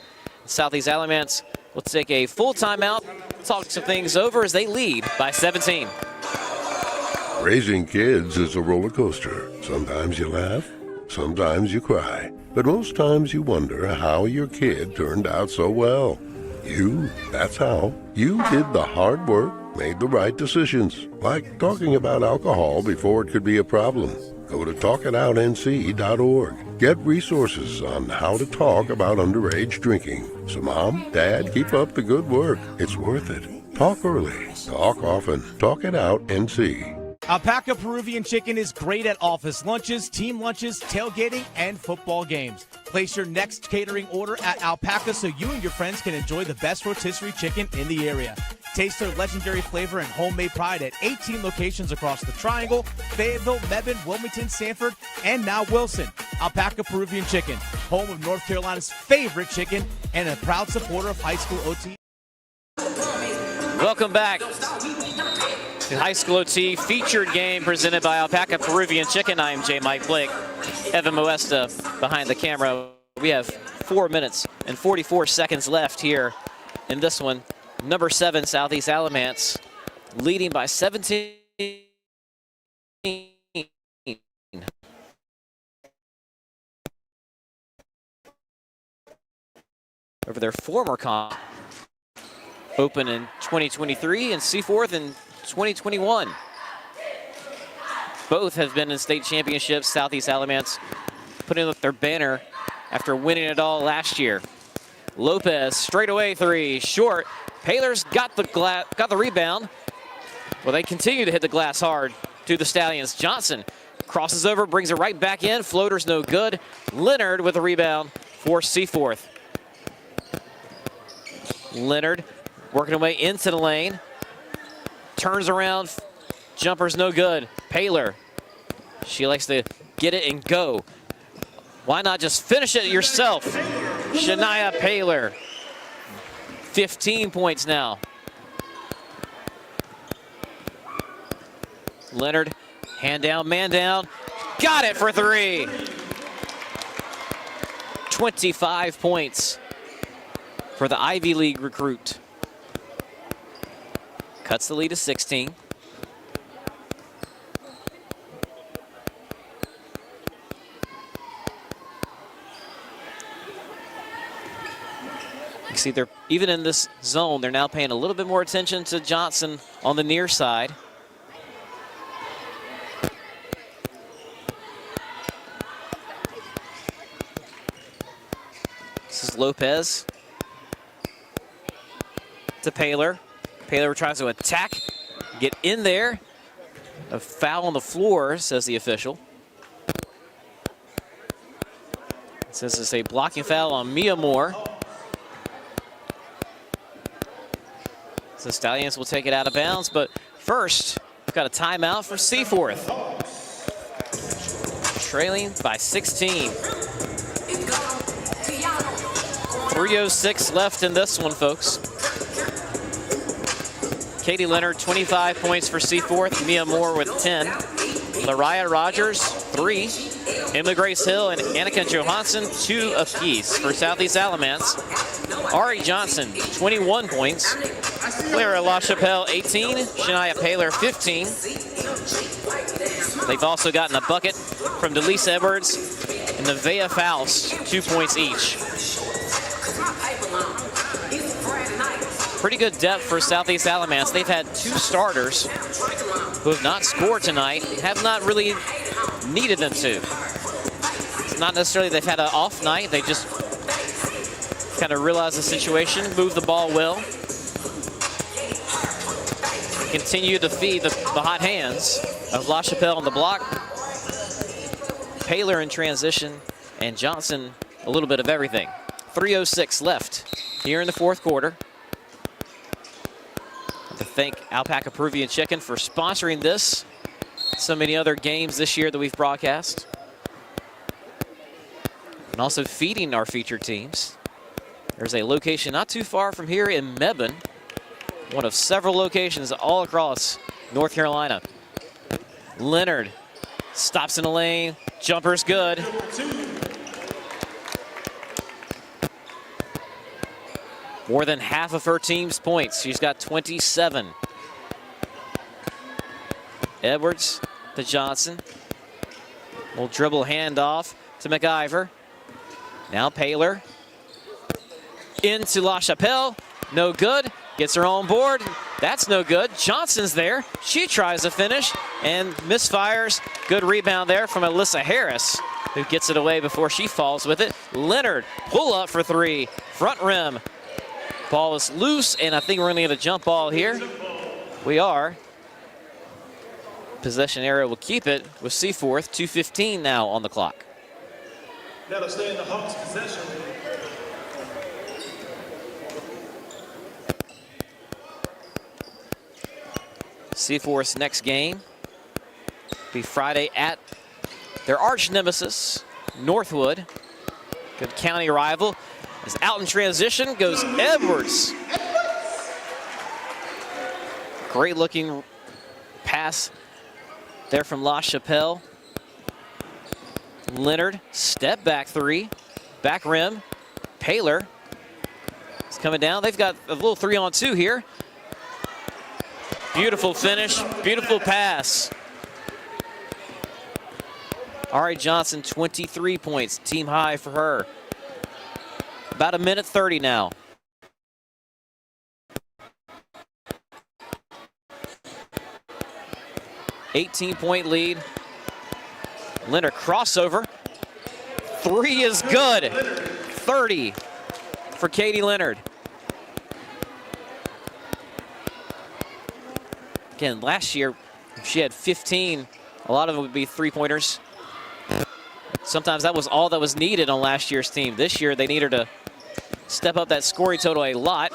Southeast Alamance will take a full timeout, talk some things over as they lead by 17. Raising kids is a roller coaster. Sometimes you laugh, sometimes you cry. But most times you wonder how your kid turned out so well. That's how. You did the hard work, made the right decisions. Like talking about alcohol before it could be a problem. Go to talkitoutnc.org. Get resources on how to talk about underage drinking. So Mom, Dad, keep up the good work. It's worth it. Talk early, talk often. Talk it out, NC. Alpaca Peruvian Chicken is great at office lunches, team lunches, tailgating, and football games. Place your next catering order at Alpaca so you and your friends can enjoy the best rotisserie chicken in the area. Taste their legendary flavor and homemade pride at 18 locations across the Triangle, Fayetteville, Mebane, Wilmington, Sanford, and now Wilson. Alpaca Peruvian Chicken, home of North Carolina's favorite chicken and a proud supporter of High School OT. Welcome back to High School OT featured game presented by Alpaca Peruvian Chicken. I am J. Mike Blake. Evan Moesta behind the camera. We have 4 minutes and 44 seconds left here in this one. Number 7, Southeast Alamance, leading by 17. Over their former comp, open in 2023 and Seaforth in 2021. Both have been in state championships. Southeast Alamance putting up their banner after winning it all last year. Lopez, straightaway 3, short. Paylor's got the rebound. Well, they continue to hit the glass hard to the Stallions. Johnson crosses over, brings it right back in. Floater's no good. Leonard with a rebound for Seaforth. Leonard working away into the lane. Turns around. Jumper's no good. Paylor. She likes to get it and go. Why not just finish it yourself? Shania Paylor. 15 points now. Leonard, hand down, man down. Got it for 3. 25 points for the Ivy League recruit. Cuts the lead to 16. You see, they're even in this zone, they're now paying a little bit more attention to Johnson on the near side. This is Lopez to Paylor. Paylor tries to attack, get in there. A foul on the floor, says the official. It says it's a blocking foul on Mia Moore. So the Stallions will take it out of bounds, but first, we've got a timeout for Seaforth. Trailing by 16. 3:06 left in this one, folks. Katie Leonard, 25 points for Seaforth. Mia Moore with 10. Lariah Rogers, 3. Emma Grace Hill and Annika Johansson, 2 apiece for Southeast Alamance. Ari Johnson, 21 points. Clara LaChapelle, 18. Shania Paylor, 15. They've also gotten a bucket from Delise Edwards and Nevaeh Faust, 2 points each. Pretty good depth for Southeast Alamance. They've had 2 starters who have not scored tonight, have not really needed them to. It's not necessarily they've had an off night, they just kind of realized the situation, moved the ball well. Continue to feed the hot hands of LaChapelle on the block. Paylor in transition, and Johnson a little bit of everything. 3:06 left here in the 4th quarter. To thank Alpaca Peruvian Chicken for sponsoring this. So many other games this year that we've broadcast. And also feeding our featured teams. There's a location not too far from here in Mebane. One of several locations all across North Carolina. Leonard stops in the lane. Jumper's good. More than half of her team's points. She's got 27. Edwards to Johnson. Will dribble handoff to McIver. Now Paylor. Into LaChapelle. No good. Gets her own board. That's no good. Johnson's there. She tries to finish and misfires. Good rebound there from Alyssa Harris, who gets it away before she falls with it. Leonard, pull up for 3. Front rim. Ball is loose, and I think we're going to get a jump ball here. We are. possession area will keep it with Seaforth. 2:15 now on the clock. That'll stay in the Hawks' possession. Seaforth's next game be Friday at their arch nemesis, Northwood. Good county rival. As out in transition goes Edwards. Great looking pass there from La Chapelle. Leonard, step back three, back rim. Paler is coming down. They've got a little 3-on-2 here. Beautiful finish, beautiful pass. Ari Johnson, 23 points, team high for her. About 1:30 now. $18-point lead. Leonard crossover. Three is good. 30 for Katie Leonard. Again, last year, she had 15. A lot of them would be three-pointers. Sometimes that was all that was needed on last year's team. This year, they need her to step up that scoring total a lot.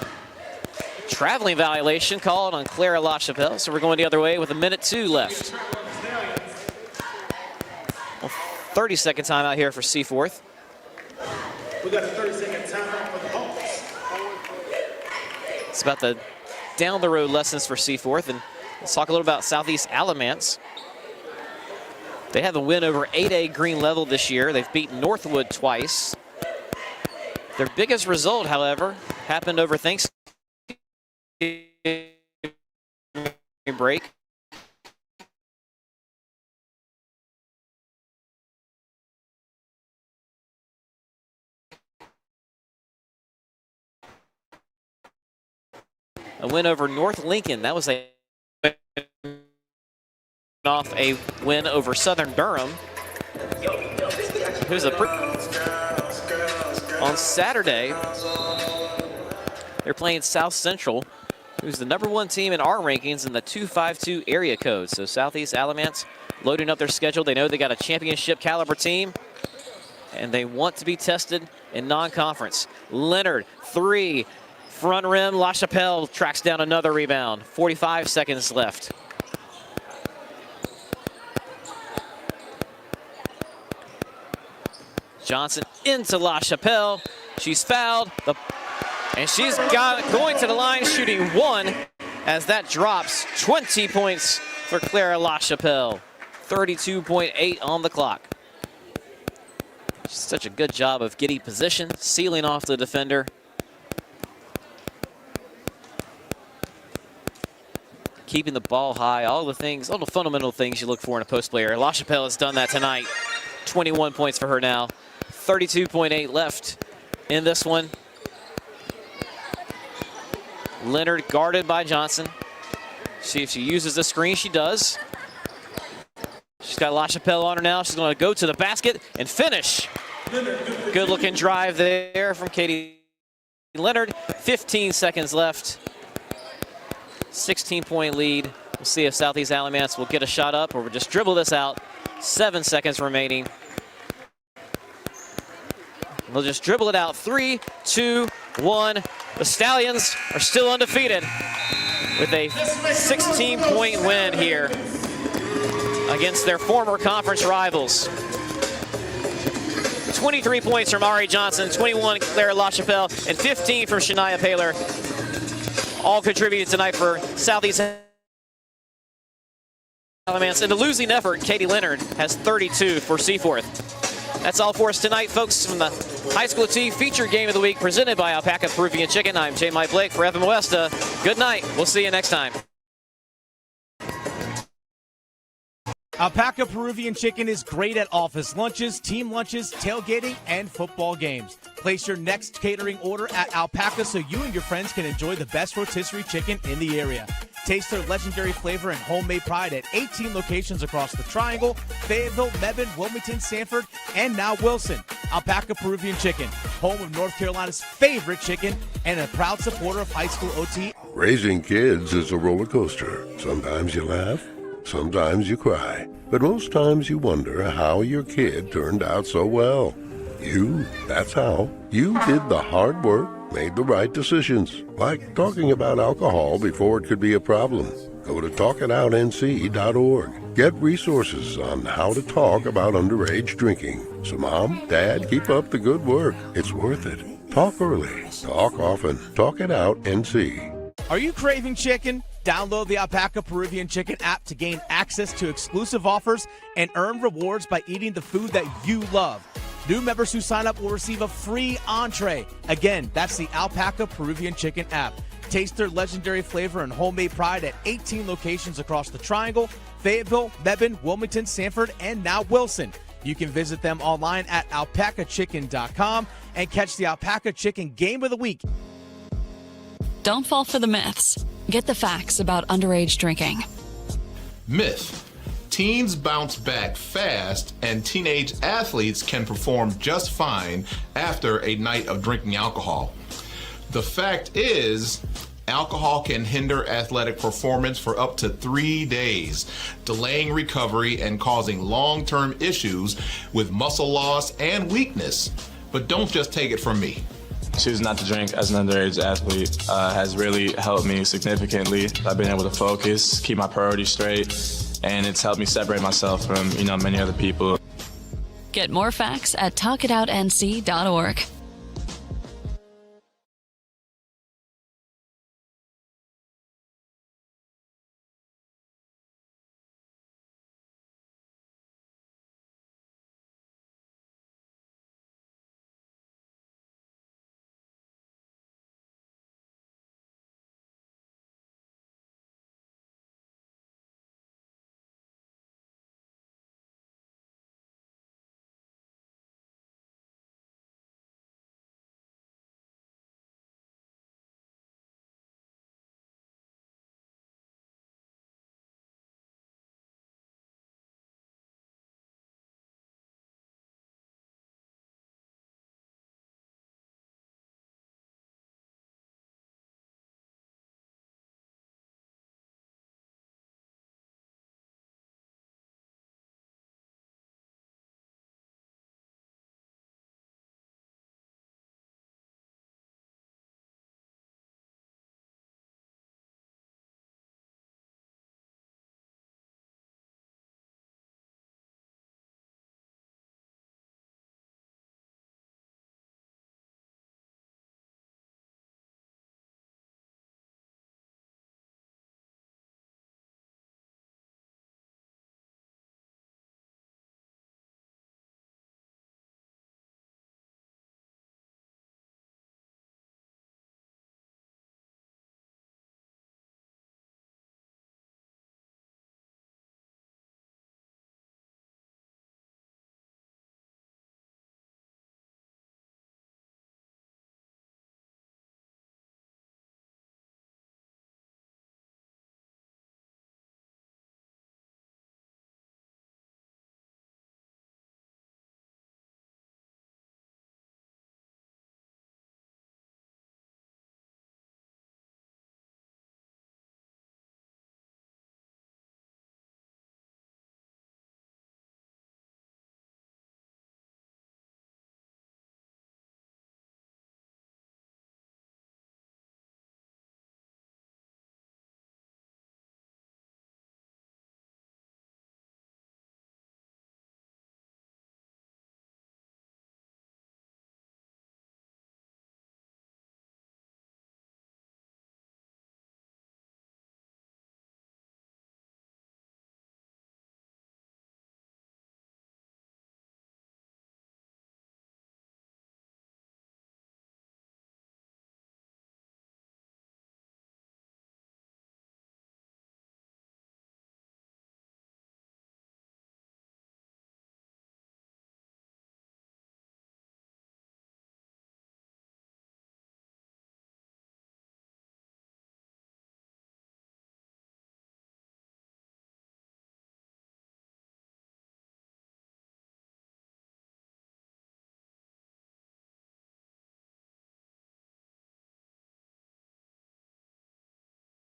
Traveling violation called on Clara La Chapelle, so we're going the other way with 1:02 left. Well, 30-second timeout here for Seaforth. We got a 30-second timeout for the Hawks. It's about the down-the-road lessons for Seaforth, and let's talk a little about Southeast Alamance. They have a win over 8A Green Level this year. They've beaten Northwood twice. Their biggest result, however, happened over Thanksgiving break. A win over North Lincoln. That was off a win over Southern Durham. Who's on Saturday, they're playing South Central, who's the #1 team in our rankings in the 252 area code. So Southeast Alamance loading up their schedule. They know they got a championship caliber team, and they want to be tested in non-conference. Leonard, three, front rim. La Chapelle tracks down another rebound. 45 seconds left. Johnson into La Chapelle. She's fouled. And she's going to the line, shooting one as that drops. 20 points for Clara La Chapelle. 32.8 on the clock. Such a good job of getting position, sealing off the defender. Keeping the ball high, all the fundamental things you look for in a post player. La Chapelle has done that tonight. 21 points for her now. 32.8 left in this one. Leonard guarded by Johnson. See if she uses the screen. She does. She's got La Chapelle on her now. She's going to go to the basket and finish. Good looking drive there from Katie Leonard. 15 seconds left. 16-point lead. We'll see if Southeast Alamance will get a shot up or we'll just dribble this out. 7 seconds remaining. We'll just dribble it out. 3, 2, 1. The Stallions are still undefeated with a 16-point win here against their former conference rivals. 23 points from Ari Johnson, 21 Clara La Chapelle, and 15 from Shania Paler. All contributed tonight for Southeast Alamance. In the losing effort, Katie Leonard has 32 for Seaforth. That's all for us tonight, folks, from the HighSchoolOT featured game of the week presented by Alpaca Peruvian Chicken. I'm J. Mike Blake for FM Westa. Good night. We'll see you next time. Alpaca Peruvian Chicken is great at office lunches, team lunches, tailgating, and football games. Place your next catering order at Alpaca so you and your friends can enjoy the best rotisserie chicken in the area. Taste their legendary flavor and homemade pride at 18 locations across the Triangle, Fayetteville, Mebane, Wilmington, Sanford, and now Wilson. Alpaca Peruvian Chicken, home of North Carolina's favorite chicken and a proud supporter of HighSchoolOT. Raising kids is a roller coaster. Sometimes you laugh, sometimes you cry, but most times you wonder how your kid turned out so well. That's how. You did the hard work, made the right decisions, like talking about alcohol before it could be a problem. Go to talkitoutnc.org. Get resources on how to talk about underage drinking. So Mom, Dad, keep up the good work. It's worth it. Talk early. Talk often. Talk it out, NC. Are you craving chicken? Download the Alpaca Peruvian Chicken app to gain access to exclusive offers and earn rewards by eating the food that you love. New members who sign up will receive a free entree. Again, that's the Alpaca Peruvian Chicken app. Taste their legendary flavor and homemade pride at 18 locations across the Triangle, Fayetteville, Mebane, Wilmington, Sanford, and now Wilson. You can visit them online at alpacachicken.com and catch the Alpaca Chicken Game of the Week. Don't fall for the myths. Get the facts about underage drinking. Myth. Teens bounce back fast and teenage athletes can perform just fine after a night of drinking alcohol. The fact is, alcohol can hinder athletic performance for up to 3 days, delaying recovery and causing long-term issues with muscle loss and weakness. But don't just take it from me. Choosing not to drink as an underage athlete has really helped me significantly. I've been able to focus, keep my priorities straight, and it's helped me separate myself from, many other people. Get more facts at talkitoutnc.org.